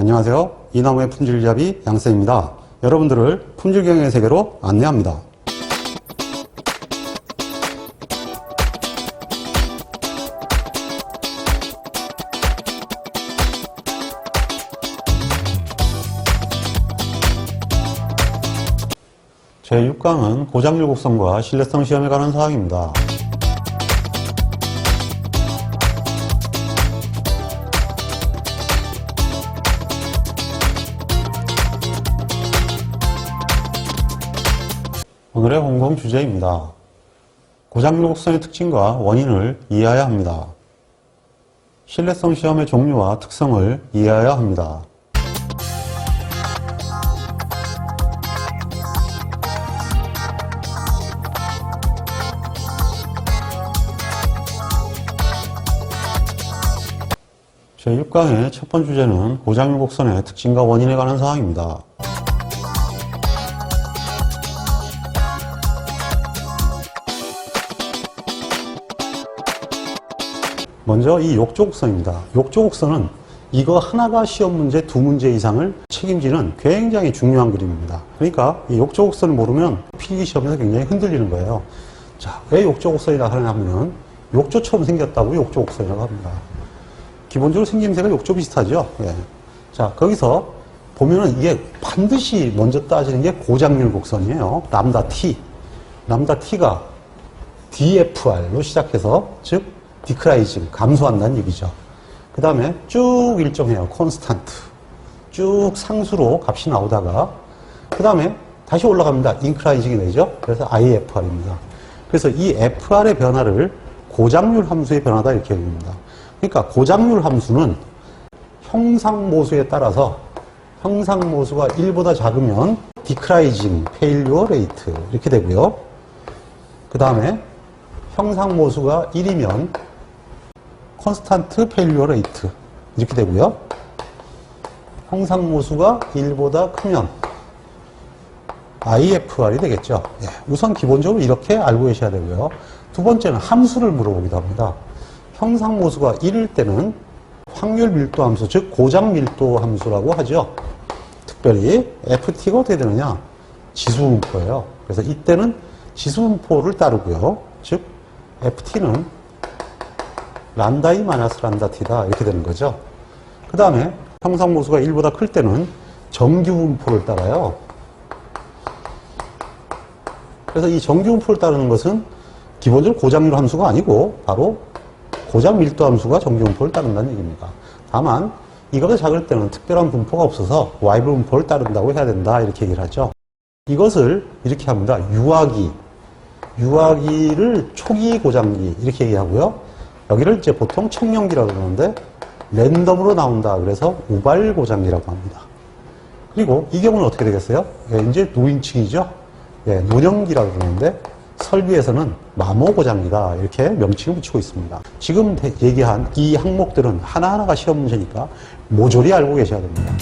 안녕하세요. 이나무의 품질잡이 양쌤입니다. 여러분들을 품질경영의 세계로 안내합니다. 제6강은 고장률 곡선과 신뢰성 시험에 관한 사항입니다. 오늘의 공통 주제입니다. 고장률 곡선의 특징과 원인을 이해해야 합니다. 신뢰성 시험의 종류와 특성을 이해해야 합니다. 제6강의 첫 번째 주제는 고장률 곡선의 특징과 원인에 관한 사항입니다. 먼저 이 욕조곡선입니다. 욕조곡선은 이거 하나가 시험 문제 2문제 이상을 책임지는 굉장히 중요한 그림입니다. 그러니까 이 욕조곡선을 모르면 필기시험에서 굉장히 흔들리는 거예요. 자, 왜 욕조곡선이라고 하냐면 욕조처럼 생겼다고 욕조곡선이라고 합니다. 기본적으로 생김새가 욕조 비슷하죠. 예. 자, 거기서 보면은 이게 반드시 먼저 따지는 게 고장률 곡선이에요. 람다 T. 람다 T가 DFR로 시작해서 즉 디크라이징, 감소한다는 얘기죠. 그 다음에 쭉 일정해요. 콘스탄트. 쭉 상수로 값이 나오다가 그 다음에 다시 올라갑니다. 인크라이징이 되죠. 그래서 IFR입니다. 그래서 이 FR의 변화를 고장률 함수의 변화다 이렇게 얘기합니다. 그러니까 고장률 함수는 형상모수에 따라서 형상모수가 1보다 작으면 디크라이징, 페일리어 레이트 이렇게 되고요. 그 다음에 형상모수가 1이면 컨스탄트 페일리어 레이트 이렇게 되고요. 형상모수가 1보다 크면 IFR이 되겠죠. 예, 우선 기본적으로 이렇게 알고 계셔야 되고요. 두 번째는 함수를 물어보기도 합니다. 형상모수가 1일 때는 확률 밀도 함수, 즉 고장 밀도 함수라고 하죠. 특별히 FT가 어떻게 되느냐? 지수분포예요. 그래서 이때는 지수분포를 따르고요. 즉 FT는 란다 E 마이너스 란다 T다 이렇게 되는 거죠. 그 다음에 형상모수가 1보다 클 때는 정규분포를 따라요. 그래서 이 정규분포를 따르는 것은 기본적으로 고장률 함수가 아니고 바로 고장 밀도 함수가 정규분포를 따른다는 얘기입니다. 다만 이거보다 작을 때는 특별한 분포가 없어서 Y 분포를 따른다고 해야 된다 이렇게 얘기를 하죠. 이것을 이렇게 합니다. 유아기를 초기 고장기 이렇게 얘기하고요. 여기를 이제 보통 청명기라고 그러는데 랜덤으로 나온다 그래서 우발 고장기라고 합니다. 그리고 이 경우는 어떻게 되겠어요? 예, 이제 노인층이죠. 예, 노령기라고 그러는데 설비에서는 마모 고장기다 이렇게 명칭을 붙이고 있습니다. 지금 얘기한 이 항목들은 하나하나가 시험 문제니까 모조리 알고 계셔야 됩니다.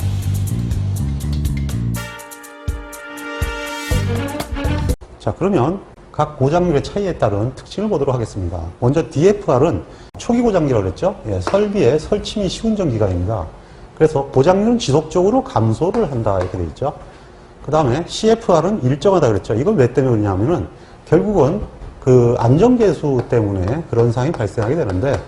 자, 그러면 각 고장률의 차이에 따른 특징을 보도록 하겠습니다. 먼저 DFR은 초기 고장기라고 그랬죠. 예, 설비에 설침이 쉬운 전기관입니다. 그래서 고장률은 지속적으로 감소를 한다 이렇게 되어 있죠. 그 다음에 CFR은 일정하다 그랬죠. 이건 왜 때문에 그러냐면은 결국은 그 안전계수 때문에 그런 상황이 발생하게 되는데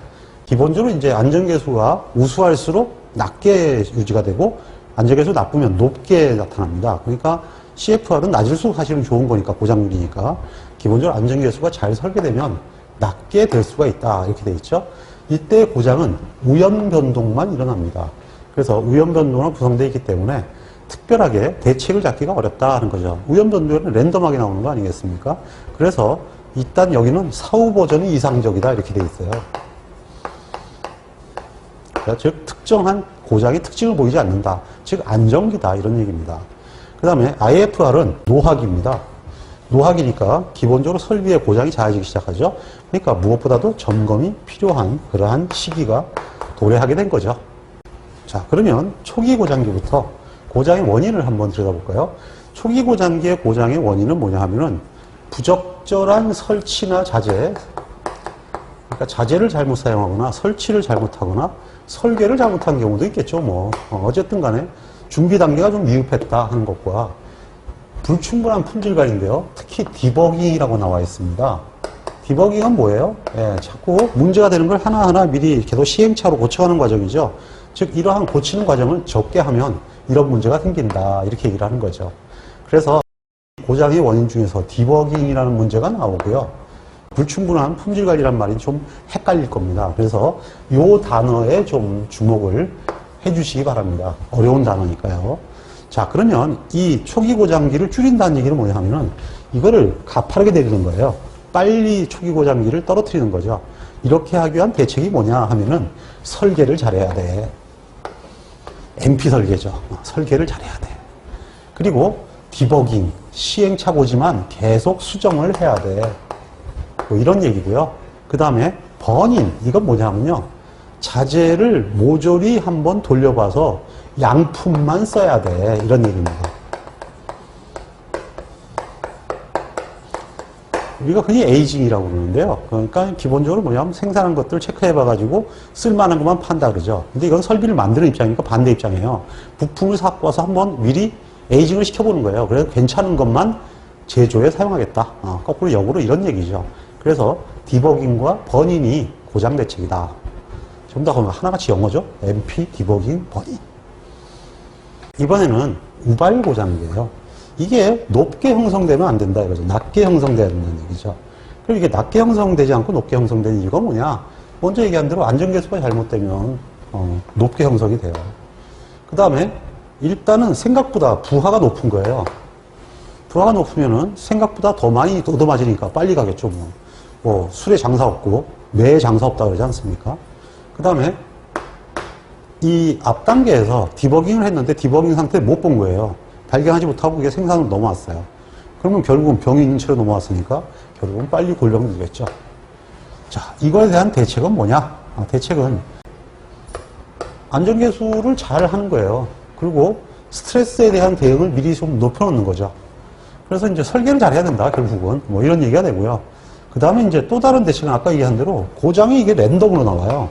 기본적으로 이제 안전계수가 우수할수록 낮게 유지가 되고 안전계수 나쁘면 높게 나타납니다. 그러니까 CFR은 낮을수록 사실은 좋은 거니까 고장률이니까 기본적으로 안전계수가 잘 설계되면 낮게 될 수가 있다 이렇게 돼 있죠. 이때 고장은 우연변동만 일어납니다. 그래서 우연변동으로 구성되어 있기 때문에 특별하게 대책을 잡기가 어렵다 하는 거죠. 우연변동은 랜덤하게 나오는 거 아니겠습니까? 그래서 일단 여기는 사후 버전이 이상적이다 이렇게 돼 있어요. 즉 특정한 고장의 특징을 보이지 않는다. 즉 안정기다 이런 얘기입니다. 그 다음에 IFR은 노화기입니다. 노화기니까 기본적으로 설비의 고장이 잦아지기 시작하죠. 그러니까 무엇보다도 점검이 필요한 그러한 시기가 도래하게 된 거죠. 자, 그러면 초기 고장기부터 고장의 원인을 한번 들여다볼까요? 초기 고장기의 고장의 원인은 뭐냐 하면은 부적절한 설치나 자재, 그러니까 자재를 잘못 사용하거나 설치를 잘못하거나 설계를 잘못한 경우도 있겠죠. 뭐 어쨌든 간에 준비 단계가 좀 미흡했다 하는 것과 불충분한 품질관인데요. 특히 디버깅이라고 나와 있습니다. 디버깅은 뭐예요? 예, 자꾸 문제가 되는 걸 하나하나 미리 계속 시행착오로 고쳐가는 과정이죠. 즉 이러한 고치는 과정을 적게 하면 이런 문제가 생긴다 이렇게 얘기를 하는 거죠. 그래서 고장의 원인 중에서 디버깅이라는 문제가 나오고요. 불충분한 품질관리란 말이 좀 헷갈릴 겁니다. 그래서 이 단어에 좀 주목을 해주시기 바랍니다. 어려운 단어니까요. 자, 그러면 이 초기 고장기를 줄인다는 얘기는 뭐냐 하면은 이거를 가파르게 내리는 거예요. 빨리 초기 고장기를 떨어뜨리는 거죠. 이렇게 하기 위한 대책이 뭐냐 하면은 설계를 잘해야 돼. MP 설계죠. 설계를 잘해야 돼. 그리고 디버깅, 시행착오지만 계속 수정을 해야 돼. 뭐 이런 얘기고요. 그 다음에 버닝, 이건 뭐냐면요. 자재를 모조리 한번 돌려봐서 양품만 써야 돼. 이런 얘기입니다. 우리가 흔히 에이징이라고 그러는데요. 그러니까 기본적으로 뭐냐면 생산한 것들을 체크해봐가지고 쓸만한 것만 판다 그러죠. 근데 이건 설비를 만드는 입장이니까 반대 입장이에요. 부품을 사고 와서 한번 미리 에이징을 시켜보는 거예요. 그래서 괜찮은 것만 제조에 사용하겠다. 거꾸로 역으로 이런 얘기죠. 그래서 디버깅과 버닝이 고장 대책이다. 전부 다 하나같이 영어죠. MP, 디버깅, 버닝. 이번에는 우발 고장기예요. 이게 높게 형성되면 안 된다 이거죠. 낮게 형성돼야 된다는 얘기죠. 그럼 이게 낮게 형성되지 않고 높게 형성되는 이유가 뭐냐? 먼저 얘기한 대로 안전계수가 잘못되면 높게 형성이 돼요. 그 다음에 일단은 생각보다 부하가 높은 거예요. 부하가 높으면은 생각보다 더 많이 얻어맞으니까 빨리 가겠죠. 뭐 술에 장사 없고 매에 장사 없다 그러지 않습니까? 그 다음에 이 앞 단계에서 디버깅을 했는데 디버깅 상태를 못 본 거예요. 발견하지 못하고 이게 생산으로 넘어왔어요. 그러면 결국은 병이 있는 채로 넘어왔으니까 결국은 빨리 골병이 되겠죠. 자, 이거에 대한 대책은 뭐냐? 대책은 안전계수를 잘 하는 거예요. 그리고 스트레스에 대한 대응을 미리 좀 높여놓는 거죠. 그래서 이제 설계를 잘 해야 된다, 결국은. 뭐 이런 얘기가 되고요. 그 다음에 이제 또 다른 대책은 아까 얘기한 대로 고장이 이게 랜덤으로 나와요.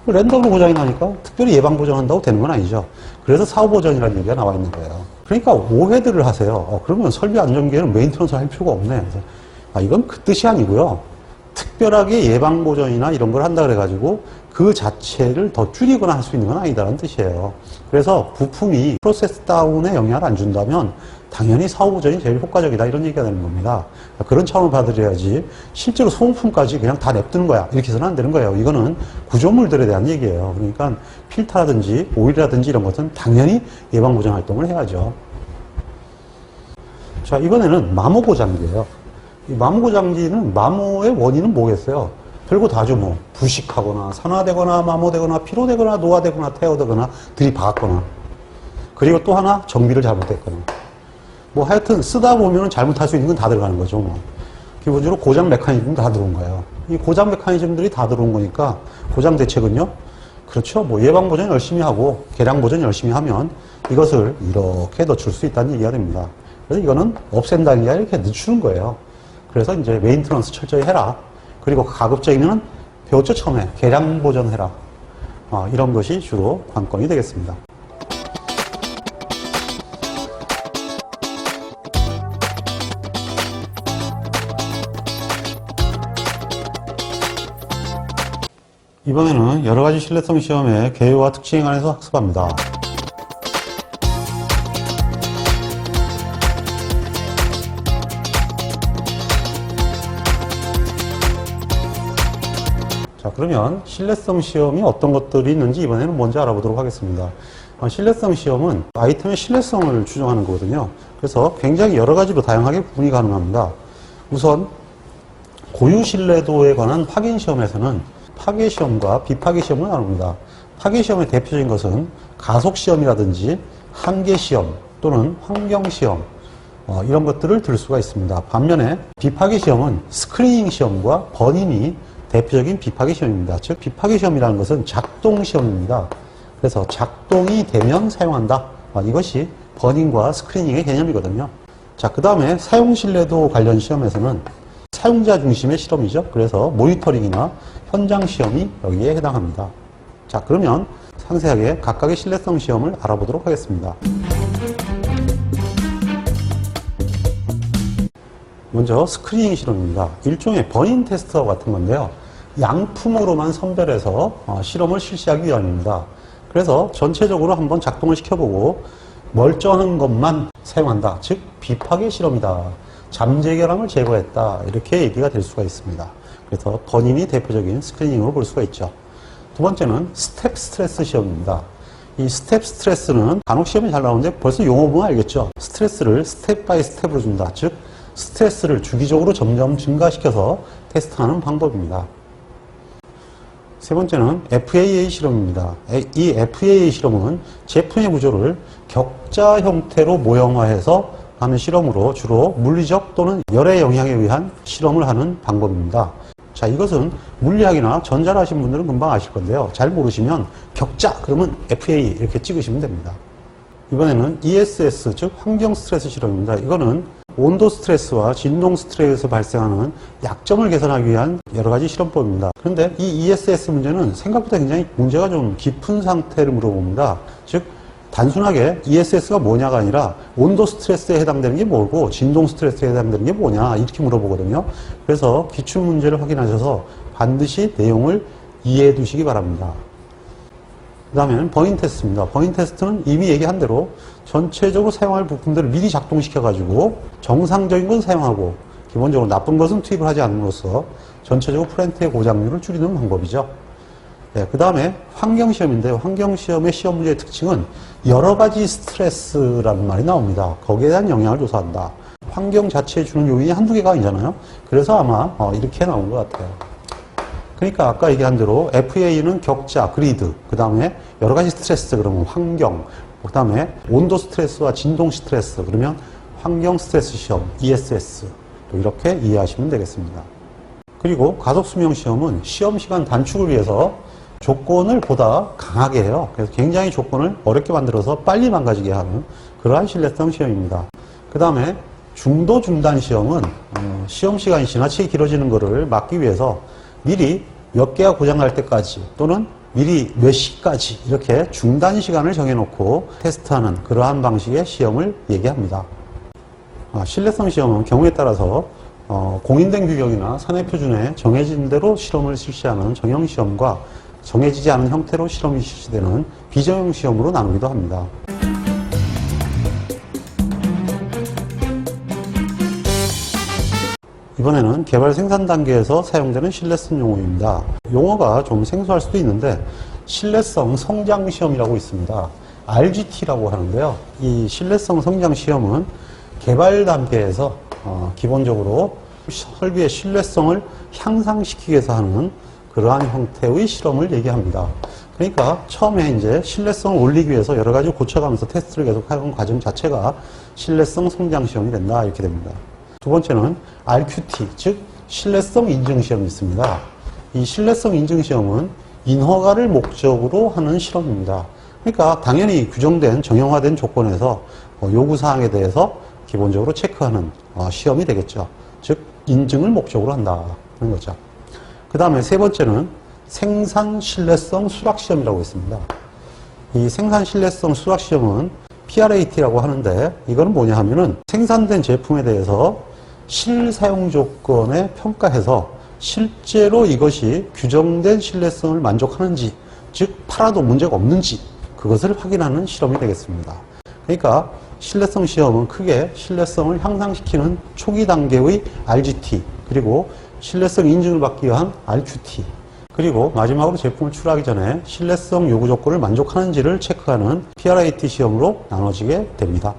랜덤으로 고장이 나니까 특별히 예방보전한다고 되는 건 아니죠. 그래서 사후보전이라는 얘기가 나와 있는 거예요. 그러니까 오해들을 하세요. 그러면 설비 안전기에는 메인터넌스 할 필요가 없네. 그래서 이건 그 뜻이 아니고요. 특별하게 예방보전이나 이런 걸 한다 그래가지고 그 자체를 더 줄이거나 할 수 있는 건 아니다라는 뜻이에요. 그래서 부품이 프로세스 다운에 영향을 안 준다면 당연히 사후보전이 제일 효과적이다 이런 얘기가 되는 겁니다. 그런 차원을 받아들여야지 실제로 소모품까지 그냥 다 냅두는 거야 이렇게 해서는 안 되는 거예요. 이거는 구조물들에 대한 얘기예요. 그러니까 필터라든지 오일이라든지 이런 것은 당연히 예방보전 활동을 해야죠. 자, 이번에는 마모고장기예요. 이 마모고장기는 마모의 원인은 뭐겠어요? 별거 다죠. 뭐 부식하거나 산화되거나 마모되거나 피로되거나 노화되거나 태워되거나 들이박았거나 그리고 또 하나 정비를 잘못했거나 뭐 하여튼 쓰다 보면 잘못할 수 있는 건 다 들어가는 거죠. 뭐 기본적으로 고장 메커니즘 다 들어온 거예요. 이 고장 메커니즘들이 다 들어온 거니까 고장 대책은요. 그렇죠. 뭐 예방 보전 열심히 하고 개량 보전 열심히 하면 이것을 이렇게 늦출 수 있다는 얘기가 됩니다. 그래서 이거는 없앤다는 게 아니라 이렇게 늦추는 거예요. 그래서 이제 메인트넌스 철저히 해라. 그리고 가급적이면 배웠죠 처음에 개량 보전해라. 이런 것이 주로 관건이 되겠습니다. 이번에는 여러 가지 신뢰성 시험의 개요와 특징에 관해서 학습합니다. 자, 그러면 신뢰성 시험이 어떤 것들이 있는지 이번에는 먼저 알아보도록 하겠습니다. 신뢰성 시험은 아이템의 신뢰성을 추정하는 거거든요. 그래서 굉장히 여러 가지로 다양하게 구분이 가능합니다. 우선 고유 신뢰도에 관한 확인 시험에서는 파괴시험과 비파괴시험을 나눕니다. 파괴시험의 대표적인 것은 가속시험이라든지 한계시험 또는 환경시험 이런 것들을 들 수가 있습니다. 반면에 비파괴시험은 스크리닝 시험과 버닝이 대표적인 비파괴시험입니다. 즉 비파괴시험이라는 것은 작동시험입니다. 그래서 작동이 되면 사용한다. 이것이 버닝과 스크리닝의 개념이거든요. 자, 그 다음에 사용신뢰도 관련 시험에서는 사용자 중심의 실험이죠. 그래서 모니터링이나 현장 시험이 여기에 해당합니다. 자, 그러면 상세하게 각각의 신뢰성 시험을 알아보도록 하겠습니다. 먼저 스크리닝 실험입니다. 일종의 버닝 테스트와 같은 건데요. 양품으로만 선별해서 실험을 실시하기 위함입니다. 그래서 전체적으로 한번 작동을 시켜보고 멀쩡한 것만 사용한다. 즉 비파괴 실험이다. 잠재결함을 제거했다. 이렇게 얘기가 될 수가 있습니다. 그래서 버닝이 대표적인 스크리닝으로 볼 수가 있죠. 두 번째는 스텝 스트레스 시험입니다. 이 스텝 스트레스는 간혹 시험이 잘 나오는데 벌써 용어 보면 알겠죠. 스트레스를 스텝 바이 스텝으로 준다. 즉 스트레스를 주기적으로 점점 증가시켜서 테스트하는 방법입니다. 세 번째는 FAA 실험입니다. 이 FAA 실험은 제품의 구조를 격자 형태로 모형화해서 하는 실험으로 주로 물리적 또는 열의 영향에 의한 실험을 하는 방법입니다. 자, 이것은 물리학이나 전자를 하신 분들은 금방 아실 건데요. 잘 모르시면 격자 그러면 FAA 이렇게 찍으시면 됩니다. 이번에는 ESS 즉 환경 스트레스 실험입니다. 이거는 온도 스트레스와 진동 스트레스에서 발생하는 약점을 개선하기 위한 여러 가지 실험법입니다. 그런데 이 ESS 문제는 생각보다 굉장히 문제가 좀 깊은 상태를 물어봅니다. 즉 단순하게 ESS가 뭐냐가 아니라 온도 스트레스에 해당되는 게 뭐고 진동 스트레스에 해당되는 게 뭐냐 이렇게 물어보거든요. 그래서 기출 문제를 확인하셔서 반드시 내용을 이해해 두시기 바랍니다. 그 다음에는 버닝 테스트입니다. 버닝 테스트는 이미 얘기한 대로 전체적으로 사용할 부품들을 미리 작동시켜 가지고 정상적인 건 사용하고 기본적으로 나쁜 것은 투입을 하지 않음으로써 전체적으로 플랜트의 고장률을 줄이는 방법이죠. 네, 그 다음에 환경시험인데요. 환경시험의 시험 문제의 특징은 여러 가지 스트레스라는 말이 나옵니다. 거기에 대한 영향을 조사한다. 환경 자체에 주는 요인이 한두 개가 아니잖아요. 그래서 아마 이렇게 나온 것 같아요. 그러니까 아까 얘기한 대로 FA는 격자, 그리드, 그 다음에 여러 가지 스트레스, 그러면 환경, 그 다음에 온도 스트레스와 진동 스트레스, 그러면 환경 스트레스 시험, ESS, 또 이렇게 이해하시면 되겠습니다. 그리고 가속수명 시험은 시험 시간 단축을 위해서 조건을 보다 강하게 해요. 그래서 굉장히 조건을 어렵게 만들어서 빨리 망가지게 하는 그러한 신뢰성 시험입니다. 그 다음에 중도 중단 시험은 시험 시간이 지나치게 길어지는 것을 막기 위해서 미리 몇 개가 고장날 때까지 또는 미리 몇 시까지 이렇게 중단 시간을 정해놓고 테스트하는 그러한 방식의 시험을 얘기합니다. 신뢰성 시험은 경우에 따라서 공인된 규격이나 산해표준에 정해진 대로 실험을 실시하는 정형시험과 정해지지 않은 형태로 실험이 실시되는 비정형 시험으로 나누기도 합니다. 이번에는 개발 생산 단계에서 사용되는 신뢰성 용어입니다. 용어가 좀 생소할 수도 있는데 신뢰성 성장 시험이라고 있습니다. RGT라고 하는데요. 이 신뢰성 성장 시험은 개발 단계에서 기본적으로 설비의 신뢰성을 향상시키기 위해서 하는 그러한 형태의 실험을 얘기합니다. 그러니까 처음에 이제 신뢰성을 올리기 위해서 여러 가지 고쳐가면서 테스트를 계속하는 과정 자체가 신뢰성 성장 시험이 된다 이렇게 됩니다. 두 번째는 RQT, 즉 신뢰성 인증 시험이 있습니다. 이 신뢰성 인증 시험은 인허가를 목적으로 하는 실험입니다. 그러니까 당연히 규정된 정형화된 조건에서 요구사항에 대해서 기본적으로 체크하는 시험이 되겠죠. 즉 인증을 목적으로 한다 그런 거죠. 그 다음에 세 번째는 생산 신뢰성 수락 시험이라고 있습니다. 이 생산 신뢰성 수락 시험은 PRAT라고 하는데 이거는 뭐냐 하면은 생산된 제품에 대해서 실사용 조건에 평가해서 실제로 이것이 규정된 신뢰성을 만족하는지, 즉 팔아도 문제가 없는지 그것을 확인하는 실험이 되겠습니다. 그러니까 신뢰성 시험은 크게 신뢰성을 향상시키는 초기 단계의 RGT, 그리고 신뢰성 인증을 받기 위한 RQT, 그리고 마지막으로 제품을 출하하기 전에 신뢰성 요구 조건을 만족하는지를 체크하는 PRAT 시험으로 나눠지게 됩니다.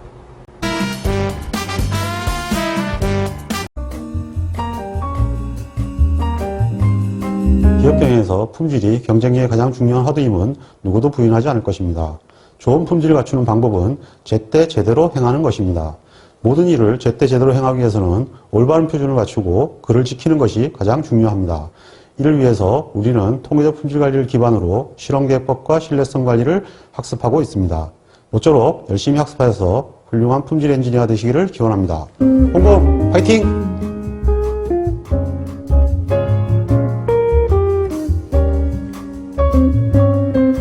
기업 경영에서 품질이 경쟁력의 가장 중요한 하도임은 누구도 부인하지 않을 것입니다. 좋은 품질을 갖추는 방법은 제때 제대로 행하는 것입니다. 모든 일을 제때 제대로 행하기 위해서는 올바른 표준을 갖추고 그를 지키는 것이 가장 중요합니다. 이를 위해서 우리는 통계적 품질 관리를 기반으로 실험계획법과 신뢰성 관리를 학습하고 있습니다. 모쪼록 열심히 학습하여서 훌륭한 품질 엔지니어가 되시기를 기원합니다. 홍보 화이팅!